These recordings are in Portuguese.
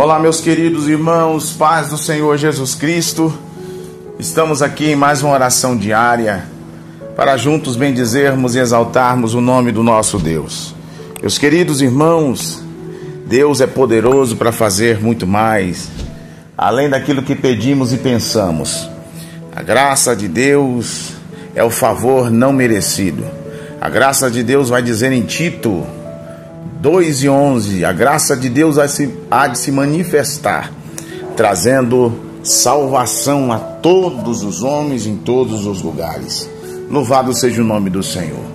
Olá, meus queridos irmãos, paz do Senhor Jesus Cristo. Estamos aqui em mais uma oração diária para juntos bendizermos e exaltarmos o nome do nosso Deus. Meus queridos irmãos, Deus é poderoso para fazer muito mais, além daquilo que pedimos e pensamos. A graça de Deus é o favor não merecido. A graça de Deus vai dizer em Tito 2:11, a graça de Deus há de se manifestar, trazendo salvação a todos os homens em todos os lugares. Louvado seja o nome do Senhor.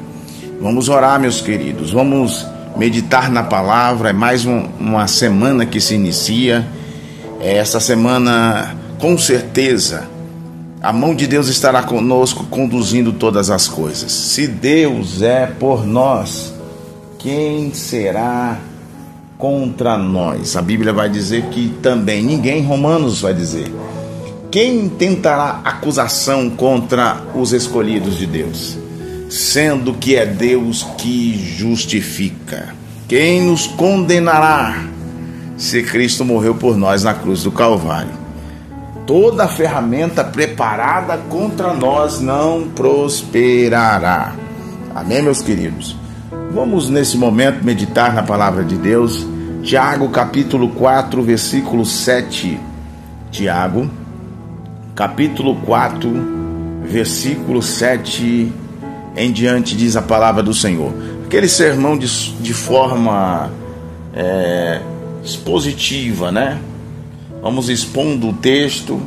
Vamos orar, meus queridos, vamos meditar na palavra. É mais uma semana que se inicia. Essa semana, com certeza, a mão de Deus estará conosco, conduzindo todas as coisas. Se Deus é por nós, quem será contra nós? A Bíblia vai dizer que também ninguém, Romanos vai dizer, quem tentará acusação contra os escolhidos de Deus? Sendo que é Deus que justifica. Quem nos condenará se Cristo morreu por nós na cruz do Calvário? Toda ferramenta preparada contra nós não prosperará. Amém, meus queridos? Vamos nesse momento meditar na palavra de Deus. Tiago capítulo 4, versículo 7. Tiago capítulo 4, versículo 7 em diante, diz a palavra do Senhor. Aquele sermão de forma expositiva, né? Vamos expondo o texto,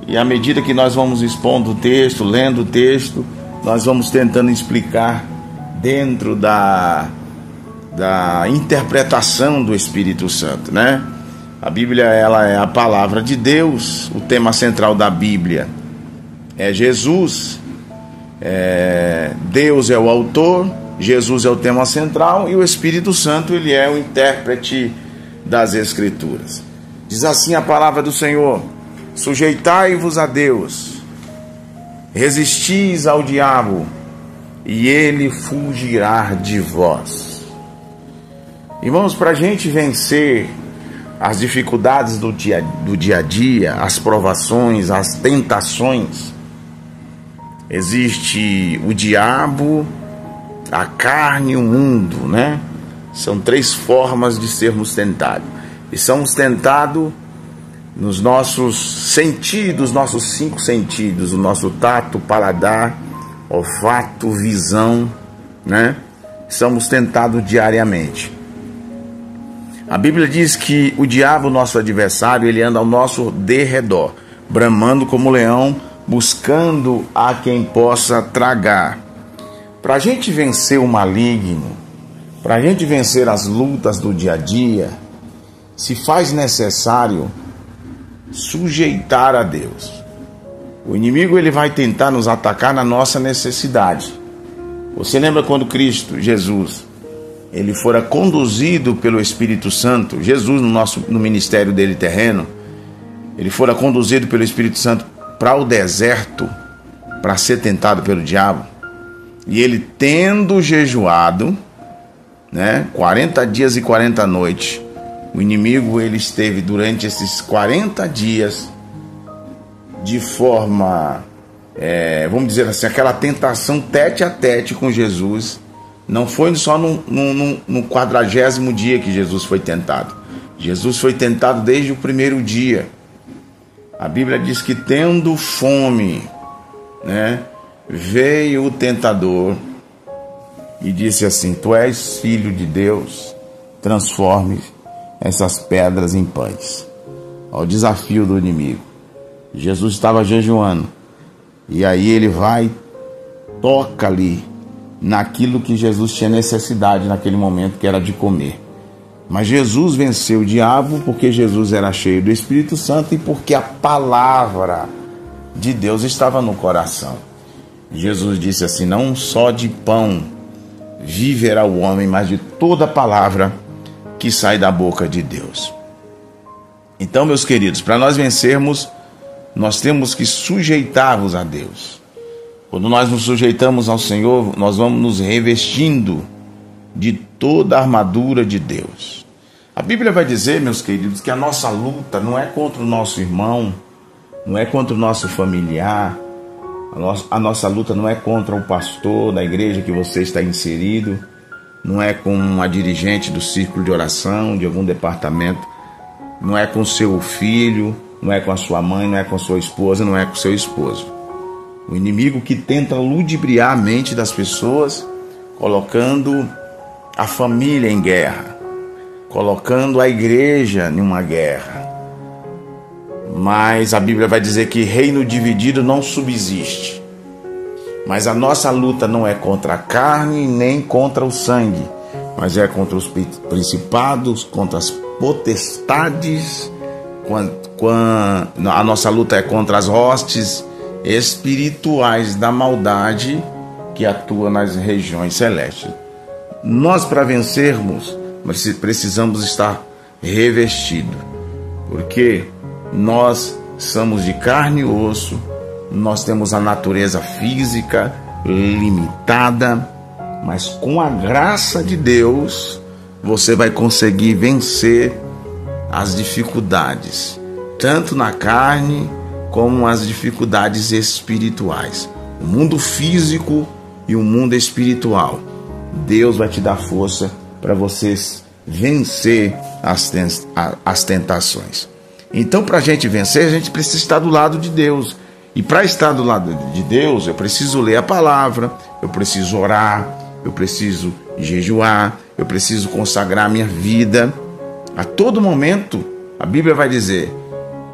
e à medida que nós vamos expondo o texto, lendo o texto, nós vamos tentando explicar dentro da interpretação do Espírito Santo, né? A Bíblia, ela é a palavra de Deus. O tema central da Bíblia é Jesus. Deus é o autor, Jesus é o tema central, e o Espírito Santo, ele é o intérprete das Escrituras. Diz assim a palavra do Senhor: sujeitai-vos a Deus, resistis ao diabo, e ele fugirá de vós. Irmãos, para a gente vencer as dificuldades do dia a dia, as provações, as tentações, existe o diabo, a carne e o mundo, né? São três formas de sermos tentados. E somos tentados nos nossos sentidos, nossos 5 sentidos, o nosso tato, paladar, olfato, visão, né? Somos tentados diariamente. A Bíblia diz que o diabo, nosso adversário, ele anda ao nosso derredor, bramando como leão, buscando a quem possa tragar. Para a gente vencer o maligno, para a gente vencer as lutas do dia a dia, se faz necessário sujeitar a Deus. O inimigo, ele vai tentar nos atacar na nossa necessidade. Você lembra quando Cristo, Jesus, ele fora conduzido pelo Espírito Santo, Jesus no ministério dele terreno, ele fora conduzido pelo Espírito Santo para o deserto, para ser tentado pelo diabo, e ele, tendo jejuado, né, 40 dias e 40 noites, o inimigo, ele esteve durante esses 40 dias de forma, vamos dizer assim, aquela tentação tete a tete com Jesus. Não foi só no 40º dia que Jesus foi tentado. Jesus foi tentado desde o primeiro dia. A Bíblia diz que, tendo fome, né, veio o tentador e disse assim: tu és filho de Deus, transforme essas pedras em pães. Ao desafio do inimigo. Jesus estava jejuando, e aí ele vai, toca ali naquilo que Jesus tinha necessidade naquele momento, que era de comer. Mas Jesus venceu o diabo porque Jesus era cheio do Espírito Santo e porque a palavra de Deus estava no coração. Jesus disse assim: não só de pão viverá o homem, mas de toda palavra que sai da boca de Deus. Então, meus queridos, para nós vencermos, nós temos que sujeitar-vos a Deus. Quando nós nos sujeitamos ao Senhor, nós vamos nos revestindo de toda a armadura de Deus. A Bíblia vai dizer, meus queridos, que a nossa luta não é contra o nosso irmão, não é contra o nosso familiar, a nossa luta não é contra o pastor da igreja que você está inserido, não é com a dirigente do círculo de oração, de algum departamento, não é com seu filho, não é com a sua mãe, não é com a sua esposa, não é com o seu esposo. O inimigo que tenta ludibriar a mente das pessoas, colocando a família em guerra, colocando a igreja em uma guerra. Mas a Bíblia vai dizer que reino dividido não subsiste. Mas a nossa luta não é contra a carne nem contra o sangue, mas é contra os principados, contra as potestades. A nossa luta é contra as hostes espirituais da maldade que atua nas regiões celestes. Nós, para vencermos, precisamos estar revestidos, porque nós somos de carne e osso, nós temos a natureza física limitada, mas com a graça de Deus você vai conseguir vencer as dificuldades, tanto na carne como as dificuldades espirituais. O mundo físico e o mundo espiritual. Deus vai te dar força para vocês vencer as tentações. Então, para a gente vencer, a gente precisa estar do lado de Deus. E para estar do lado de Deus, eu preciso ler a palavra, eu preciso orar, eu preciso jejuar, eu preciso consagrar minha vida. A todo momento, a Bíblia vai dizer,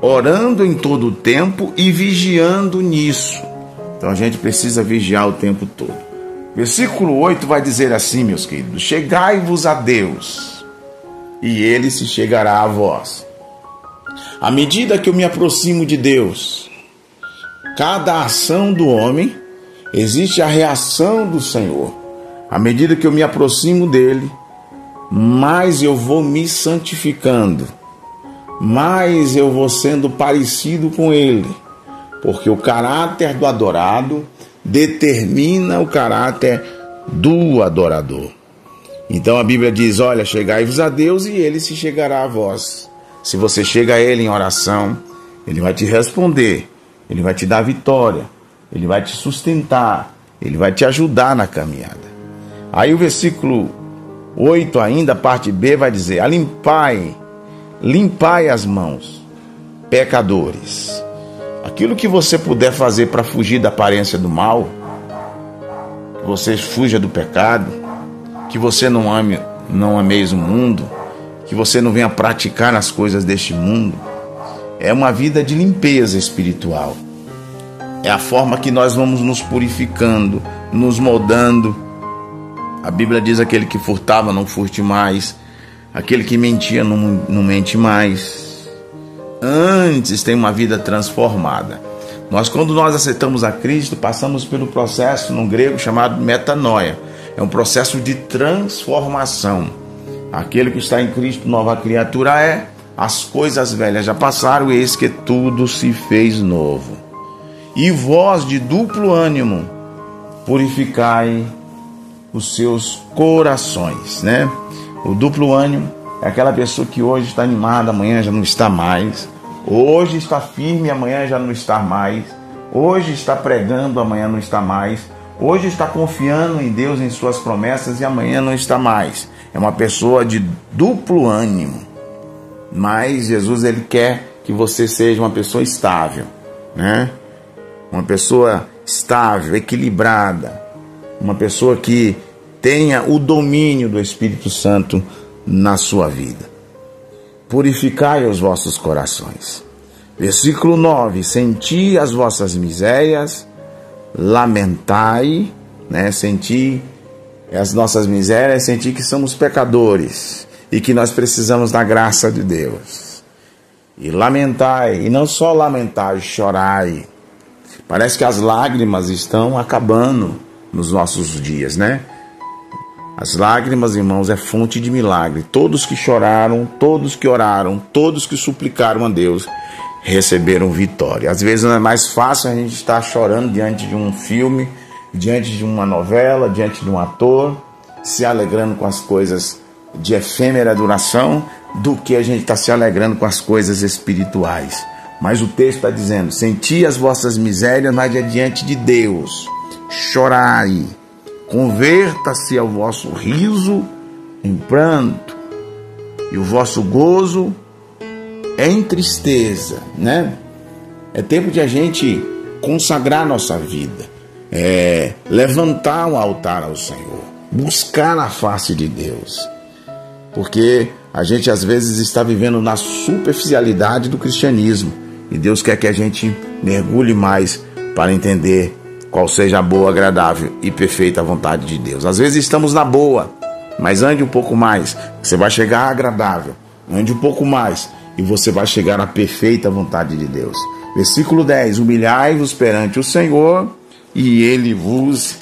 orando em todo o tempo e vigiando nisso. Então a gente precisa vigiar o tempo todo. Versículo 8 vai dizer assim, meus queridos: chegai-vos a Deus, e Ele se chegará a vós. À medida que eu me aproximo de Deus, cada ação do homem, existe a reação do Senhor. À medida que eu me aproximo dele, mais eu vou me santificando, mais eu vou sendo parecido com ele, porque o caráter do adorado determina o caráter do adorador. Então a Bíblia diz, olha, chegai-vos a Deus e Ele se chegará a vós. Se você chega a Ele em oração, Ele vai te responder, Ele vai te dar vitória, Ele vai te sustentar, Ele vai te ajudar na caminhada. Aí o versículo 8 ainda, a parte B, vai dizer, limpai as mãos, pecadores. Aquilo que você puder fazer para fugir da aparência do mal, que você fuja do pecado, que você não ameis o mundo, que você não venha praticar as coisas deste mundo, é uma vida de limpeza espiritual. É a forma que nós vamos nos purificando, nos moldando. A Bíblia diz, aquele que furtava não furte mais, aquele que mentia não mente mais. Antes tem uma vida transformada. Quando nós aceitamos a Cristo, passamos pelo processo no grego chamado metanoia. É um processo de transformação. Aquele que está em Cristo, nova criatura é. As coisas velhas já passaram, e eis que tudo se fez novo. E vós de duplo ânimo, purificai os seus corações, né? O duplo ânimo é aquela pessoa que hoje está animada, amanhã já não está mais. Hoje está firme, amanhã já não está mais. Hoje está pregando, amanhã não está mais. Hoje está confiando em Deus, em suas promessas, e amanhã não está mais. É uma pessoa de duplo ânimo. Mas Jesus, Ele quer que você seja uma pessoa estável, né? Uma pessoa estável, equilibrada. Uma pessoa que tenha o domínio do Espírito Santo na sua vida. Purificai os vossos corações. Versículo 9. Senti as vossas misérias, lamentai, né? Senti as nossas misérias, senti que somos pecadores e que nós precisamos da graça de Deus. E lamentai, e não só lamentai, chorai. Parece que as lágrimas estão acabando nos nossos dias, né? As lágrimas, irmãos, é fonte de milagre. Todos que choraram, todos que oraram, todos que suplicaram a Deus, receberam vitória. Às vezes não é mais fácil a gente estar chorando diante de um filme, diante de uma novela, diante de um ator, se alegrando com as coisas de efêmera duração, do que a gente está se alegrando com as coisas espirituais. Mas o texto está dizendo: senti as vossas misérias, mas diante de Deus chorai, converta-se ao vosso riso em pranto, e o vosso gozo em tristeza, né? É tempo de a gente consagrar nossa vida, levantar um altar ao Senhor, buscar a face de Deus, porque a gente às vezes está vivendo na superficialidade do cristianismo, e Deus quer que a gente mergulhe mais para entender qual seja a boa, agradável e perfeita vontade de Deus. Às vezes estamos na boa, mas ande um pouco mais, você vai chegar à agradável. Ande um pouco mais e você vai chegar à perfeita vontade de Deus. Versículo 10: humilhai-vos perante o Senhor e Ele vos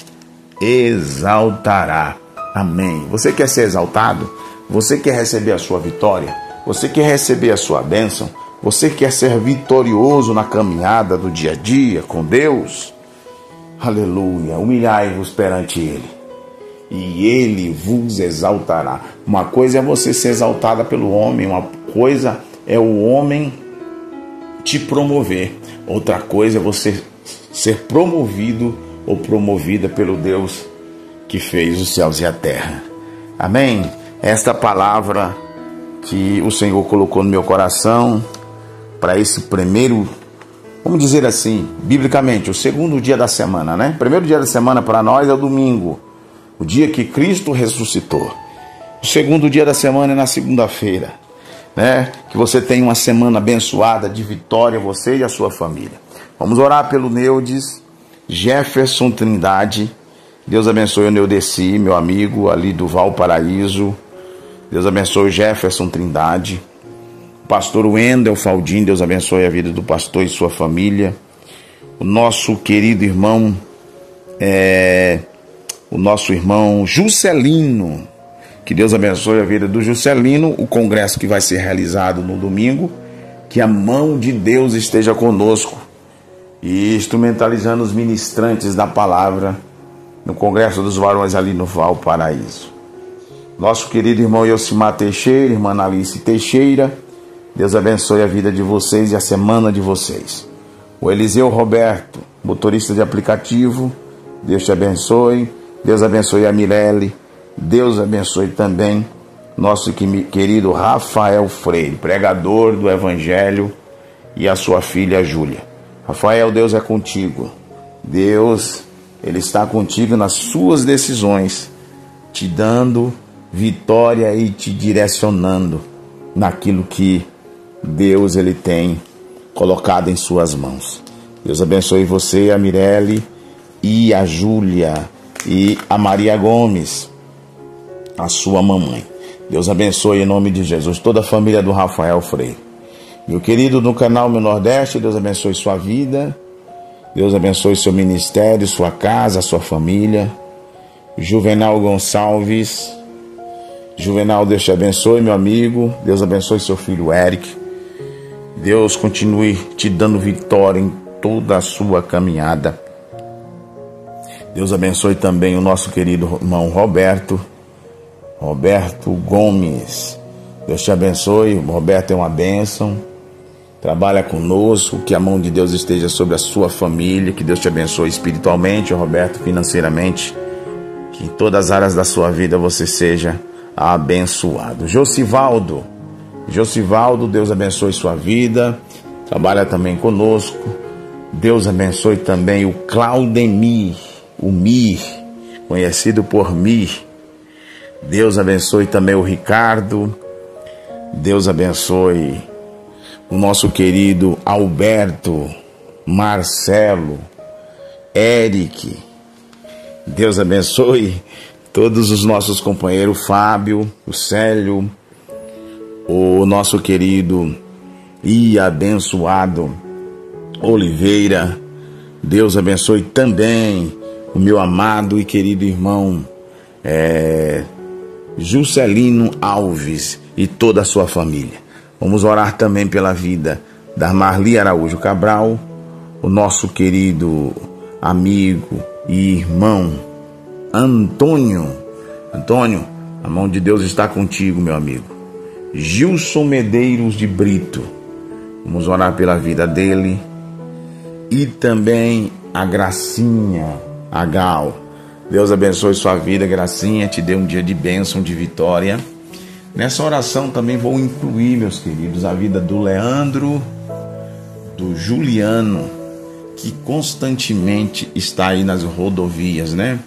exaltará. Amém. Você quer ser exaltado? Você quer receber a sua vitória? Você quer receber a sua bênção? Você quer ser vitorioso na caminhada do dia a dia com Deus? Aleluia. Humilhai-vos perante Ele e Ele vos exaltará. Uma coisa é você ser exaltada pelo homem, uma coisa é o homem te promover, outra coisa é você ser promovido ou promovida pelo Deus que fez os céus e a terra. Amém? Esta palavra que o Senhor colocou no meu coração para esse primeiro, vamos dizer assim, biblicamente, o segundo dia da semana, né? Primeiro dia da semana para nós é o domingo, o dia que Cristo ressuscitou. O segundo dia da semana é na segunda-feira, né? Que você tenha uma semana abençoada de vitória, você e a sua família. Vamos orar pelo Neudes Jefferson Trindade. Deus abençoe o Neudeci, meu amigo ali do Valparaíso. Deus abençoe o Jefferson Trindade. Pastor Wendel Faldim, Deus abençoe a vida do pastor e sua família. O nosso querido irmão, o nosso irmão Juscelino, que Deus abençoe a vida do Juscelino. O congresso que vai ser realizado no domingo, que a mão de Deus esteja conosco e instrumentalizando os ministrantes da palavra no Congresso dos Varões ali no Valparaíso. Nosso querido irmão Yosimar Teixeira, irmã Analice Teixeira, Deus abençoe a vida de vocês e a semana de vocês. O Eliseu Roberto, motorista de aplicativo, Deus te abençoe. Deus abençoe a Mirelle. Deus abençoe também nosso querido Rafael Freire, pregador do Evangelho, e a sua filha Júlia. Rafael, Deus é contigo. Deus, Ele está contigo nas suas decisões, te dando vitória e te direcionando naquilo que Deus Ele tem colocado em suas mãos. Deus abençoe você, a Mirelle e a Júlia e a Maria Gomes, a sua mamãe. Deus abençoe em nome de Jesus toda a família do Rafael Freire. Meu querido no canal Meu Nordeste, Deus abençoe sua vida, Deus abençoe seu ministério, sua casa, sua família. Juvenal Gonçalves, Juvenal, Deus te abençoe, meu amigo. Deus abençoe seu filho Eric. Deus continue te dando vitória em toda a sua caminhada. Deus abençoe também o nosso querido irmão Roberto Gomes. Deus te abençoe. O Roberto é uma bênção, trabalha conosco. Que a mão de Deus esteja sobre a sua família. Que Deus te abençoe espiritualmente, Roberto, financeiramente. Que em todas as áreas da sua vida você seja abençoado. Josivaldo, Deus abençoe sua vida, trabalha também conosco. Deus abençoe também o Claudemir, o Mir, conhecido por Mir. Deus abençoe também o Ricardo. Deus abençoe o nosso querido Alberto, Marcelo, Eric. Deus abençoe todos os nossos companheiros, Fábio, o Célio, o nosso querido e abençoado Oliveira. Deus abençoe também o meu amado e querido irmão Juscelino Alves e toda a sua família. Vamos orar também pela vida da Marli Araújo Cabral, o nosso querido amigo e irmão Antônio, a mão de Deus está contigo, meu amigo. Gilson Medeiros de Brito. Vamos orar pela vida dele. E também a Gracinha Agal. Deus abençoe sua vida, Gracinha, te dê um dia de bênção, de vitória. Nessa oração também vou incluir, meus queridos, a vida do Leandro, do Juliano, que constantemente está aí nas rodovias, né?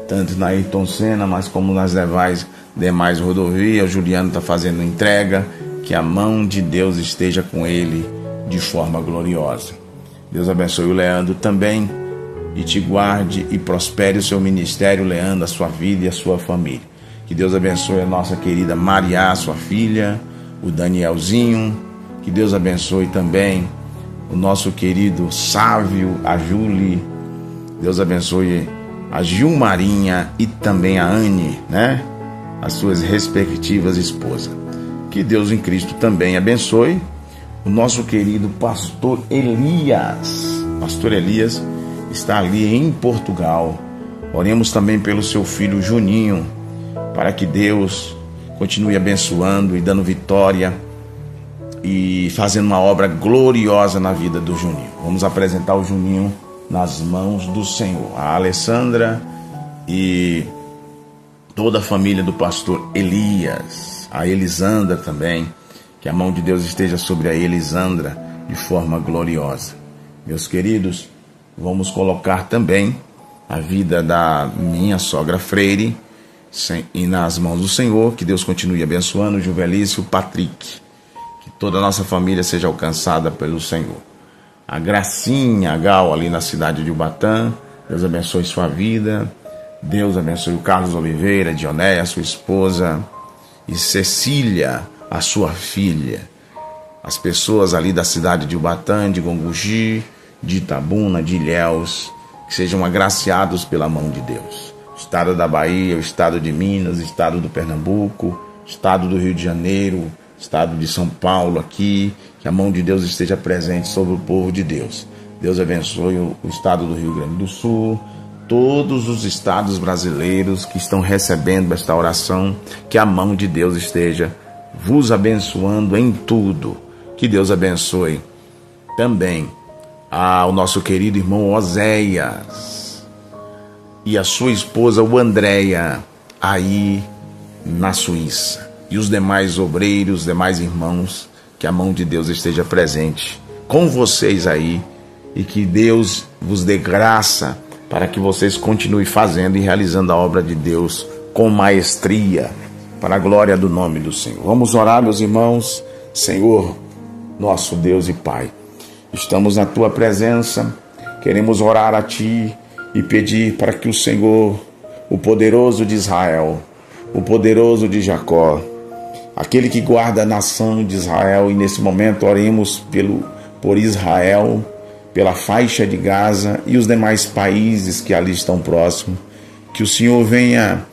Tanto na Ayrton Senna, mas como nas demais rodovias. O Juliano está fazendo entrega. Que a mão de Deus esteja com ele de forma gloriosa. Deus abençoe o Leandro também e te guarde e prospere o seu ministério, Leandro, a sua vida e a sua família. Que Deus abençoe a nossa querida Maria, sua filha, o Danielzinho. Que Deus abençoe também o nosso querido Sávio, a Júlia. Deus abençoe a Gilmarinha e também a Anne, né? As suas respectivas esposas. Que Deus em Cristo também abençoe o nosso querido pastor Elias. Pastor Elias está ali em Portugal. Oremos também pelo seu filho Juninho, para que Deus continue abençoando e dando vitória e fazendo uma obra gloriosa na vida do Juninho. Vamos apresentar o Juninho nas mãos do Senhor. A Alessandra e toda a família do pastor Elias. A Elisandra também, que a mão de Deus esteja sobre a Elisandra de forma gloriosa. Meus queridos, vamos colocar também a vida da minha sogra Freire e nas mãos do Senhor. Que Deus continue abençoando o Juvelício, o Patrick. Que toda a nossa família seja alcançada pelo Senhor. A Gracinha Gal ali na cidade de Ubatã. Deus abençoe sua vida. Deus abençoe o Carlos Oliveira, Dionéia, sua esposa, e Cecília, a sua filha. As pessoas ali da cidade de Ubatã, de Gonguji, de Itabuna, de Ilhéus, que sejam agraciados pela mão de Deus. O estado da Bahia, o estado de Minas, o estado do Pernambuco, o estado do Rio de Janeiro, o estado de São Paulo aqui, que a mão de Deus esteja presente sobre o povo de Deus. Deus abençoe o estado do Rio Grande do Sul, todos os estados brasileiros que estão recebendo esta oração, que a mão de Deus esteja vos abençoando em tudo. Que Deus abençoe também ao nosso querido irmão Oséias e a sua esposa, o Andréia, aí na Suíça. E os demais obreiros, os demais irmãos, que a mão de Deus esteja presente com vocês aí e que Deus vos dê graça para que vocês continuem fazendo e realizando a obra de Deus com maestria, para a glória do nome do Senhor. Vamos orar, meus irmãos. Senhor, nosso Deus e Pai, estamos na Tua presença, queremos orar a Ti e pedir para que o Senhor, o poderoso de Israel, o poderoso de Jacó, aquele que guarda a nação de Israel, e nesse momento oremos por Israel, pela faixa de Gaza e os demais países que ali estão próximos, que o Senhor venha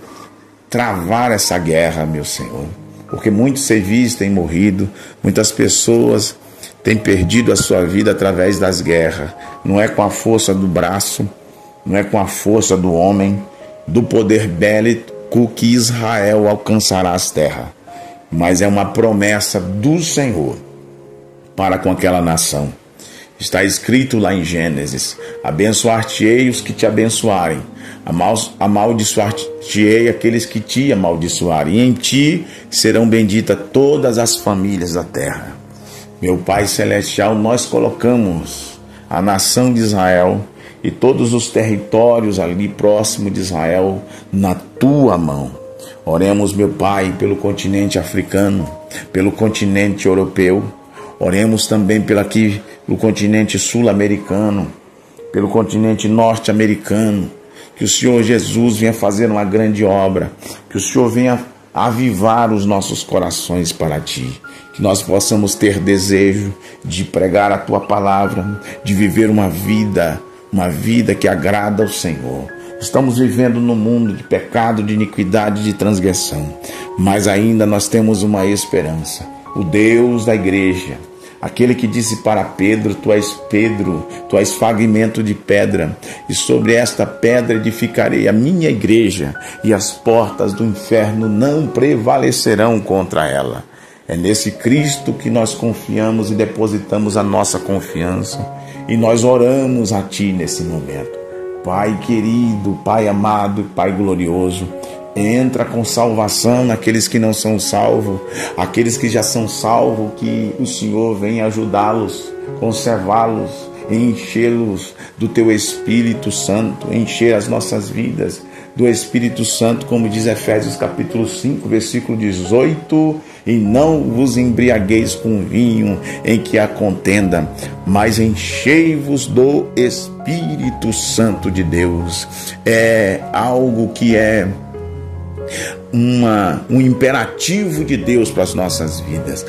travar essa guerra, meu Senhor, porque muitos civis têm morrido, muitas pessoas têm perdido a sua vida através das guerras. Não é com a força do braço, não é com a força do homem, do poder bélico que Israel alcançará as terras, mas é uma promessa do Senhor para com aquela nação. Está escrito lá em Gênesis: abençoar-te-ei os que te abençoarem, amaldiçoar-te-ei aqueles que te amaldiçoarem, e em ti serão benditas todas as famílias da terra. Meu Pai Celestial, nós colocamos a nação de Israel e todos os territórios ali próximo de Israel na tua mão. Oremos, meu Pai, pelo continente africano, pelo continente europeu. Oremos também pelo continente sul-americano, pelo continente norte-americano. Que o Senhor Jesus venha fazer uma grande obra, que o Senhor venha avivar os nossos corações para Ti, que nós possamos ter desejo de pregar a Tua palavra, de viver uma vida que agrada ao Senhor. Estamos vivendo num mundo de pecado, de iniquidade, de transgressão, mas ainda nós temos uma esperança. O Deus da igreja, aquele que disse para Pedro: tu és fragmento de pedra, e sobre esta pedra edificarei a minha igreja, e as portas do inferno não prevalecerão contra ela. É nesse Cristo que nós confiamos e depositamos a nossa confiança. E nós oramos a Ti nesse momento. Pai querido, Pai amado, Pai glorioso, entra com salvação naqueles que não são salvos, aqueles que já são salvos, que o Senhor venha ajudá-los, conservá-los, enchê-los do Teu Espírito Santo, encher as nossas vidas do Espírito Santo, como diz Efésios capítulo 5, versículo 18, e não vos embriagueis com vinho em que há contenda, mas enchei-vos do Espírito Santo de Deus. É algo que é um imperativo de Deus para as nossas vidas.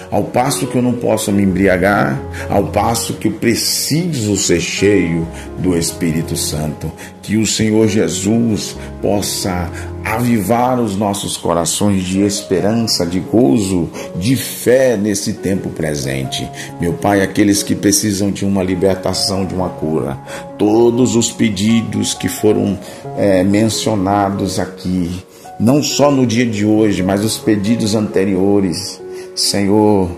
Ao passo que eu não posso me embriagar, ao passo que eu preciso ser cheio do Espírito Santo. Que o Senhor Jesus possa avivar os nossos corações de esperança, de gozo, de fé nesse tempo presente. Meu Pai, aqueles que precisam de uma libertação, de uma cura, todos os pedidos que foram mencionados aqui, não só no dia de hoje, mas os pedidos anteriores, Senhor,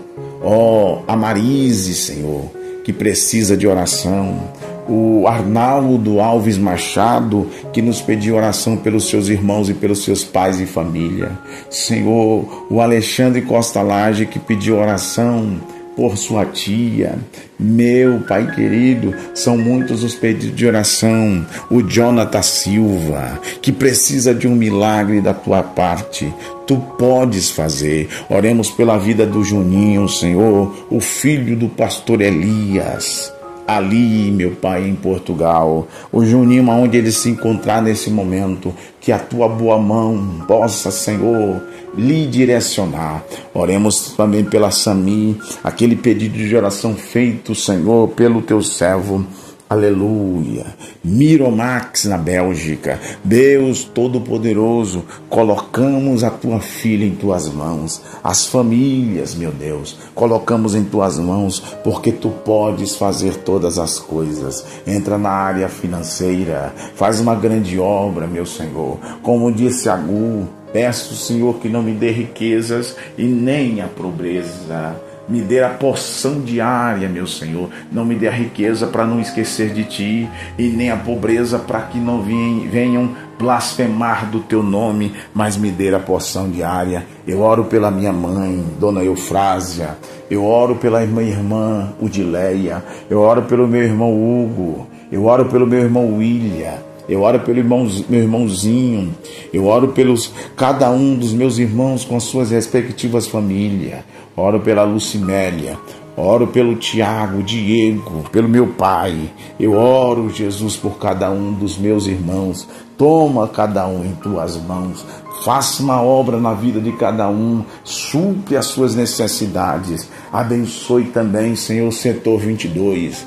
a Marise, Senhor, que precisa de oração, o Arnaldo Alves Machado, que nos pediu oração pelos seus irmãos e pelos seus pais e família, Senhor, o Alexandre Costa Lage, que pediu oração por sua tia. Meu Pai querido, são muitos os pedidos de oração. O Jonathan Silva, que precisa de um milagre da tua parte. Tu podes fazer. Oremos pela vida do Juninho, Senhor, o filho do pastor Elias, ali, meu Pai, em Portugal. O Juninho, onde ele se encontrar nesse momento, que a tua boa mão possa, Senhor, lhe direcionar. Oremos também pela Sami, aquele pedido de oração feito, Senhor, pelo teu servo. Aleluia. Miromax na Bélgica. Deus Todo-Poderoso, colocamos a tua filha em tuas mãos. As famílias, meu Deus, colocamos em tuas mãos, porque tu podes fazer todas as coisas. Entra na área financeira, faz uma grande obra, meu Senhor. Como disse Agur, peço, Senhor, que não me dê riquezas e nem a pobreza. Me dê a porção diária, meu Senhor. Não me dê a riqueza para não esquecer de Ti, e nem a pobreza para que não venham blasfemar do Teu nome, mas me dê a porção diária. Eu oro pela minha mãe, Dona Eufrásia. Eu oro pela minha irmã Udileia. Eu oro pelo meu irmão Hugo. Eu oro pelo meu irmão William. Eu oro pelo meu irmãozinho. Eu oro pelos cada um dos meus irmãos com as suas respectivas famílias. Oro pela Lucimélia. Oro pelo Tiago, Diego, pelo meu pai. Eu oro, Jesus, por cada um dos meus irmãos. Toma cada um em tuas mãos. Faça uma obra na vida de cada um. Supre as suas necessidades. Abençoe também, Senhor, o setor 22.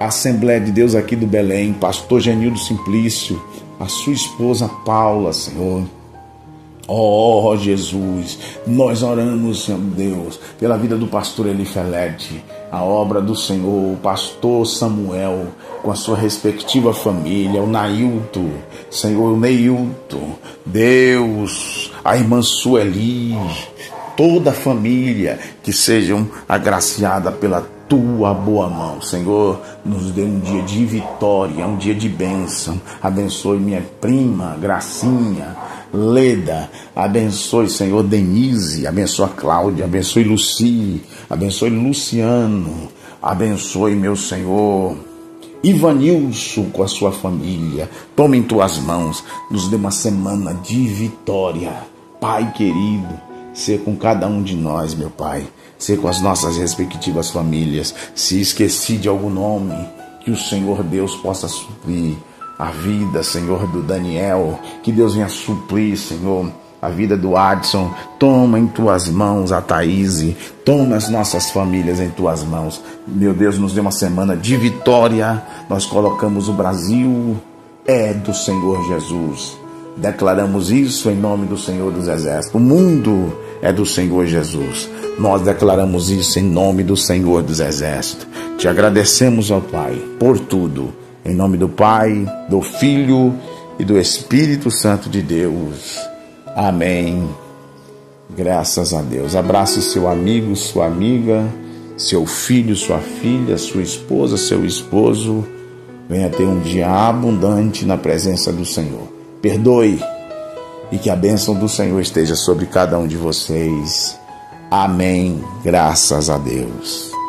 A Assembleia de Deus aqui do Belém, pastor Genildo Simplício, a sua esposa Paula, Senhor. Oh, Jesus, nós oramos, Senhor Deus, pela vida do pastor Elifelete, a obra do Senhor, o pastor Samuel, com a sua respectiva família, o Nailton, Senhor, o Neilton, Deus, a irmã Sueli, toda a família, que sejam agraciadas pela tua boa mão, Senhor. Nos dê um dia de vitória, um dia de bênção. Abençoe minha prima Gracinha, Leda, abençoe, Senhor, Denise, abençoe a Cláudia, abençoe Luci, abençoe Luciano, abençoe, meu Senhor, Ivanilson com a sua família. Toma em tuas mãos, nos dê uma semana de vitória, Pai querido. Ser com cada um de nós, meu Pai. Ser com as nossas respectivas famílias. Se esqueci de algum nome, que o Senhor Deus possa suprir a vida, Senhor, do Daniel. Que Deus venha suprir, Senhor, a vida do Adson. Toma em tuas mãos a Thaís. Toma as nossas famílias em tuas mãos. Meu Deus, nos dê uma semana de vitória. Nós colocamos o Brasil, é do Senhor Jesus. Declaramos isso em nome do Senhor dos Exércitos. O mundo é do Senhor Jesus. Nós declaramos isso em nome do Senhor dos Exércitos. Te agradecemos, ó Pai, por tudo. Em nome do Pai, do Filho e do Espírito Santo de Deus. Amém Graças a Deus. Abrace seu amigo, sua amiga, seu filho, sua filha, sua esposa, seu esposo. Venha ter um dia abundante na presença do Senhor. Perdoe e que a bênção do Senhor esteja sobre cada um de vocês. Amém. Graças a Deus.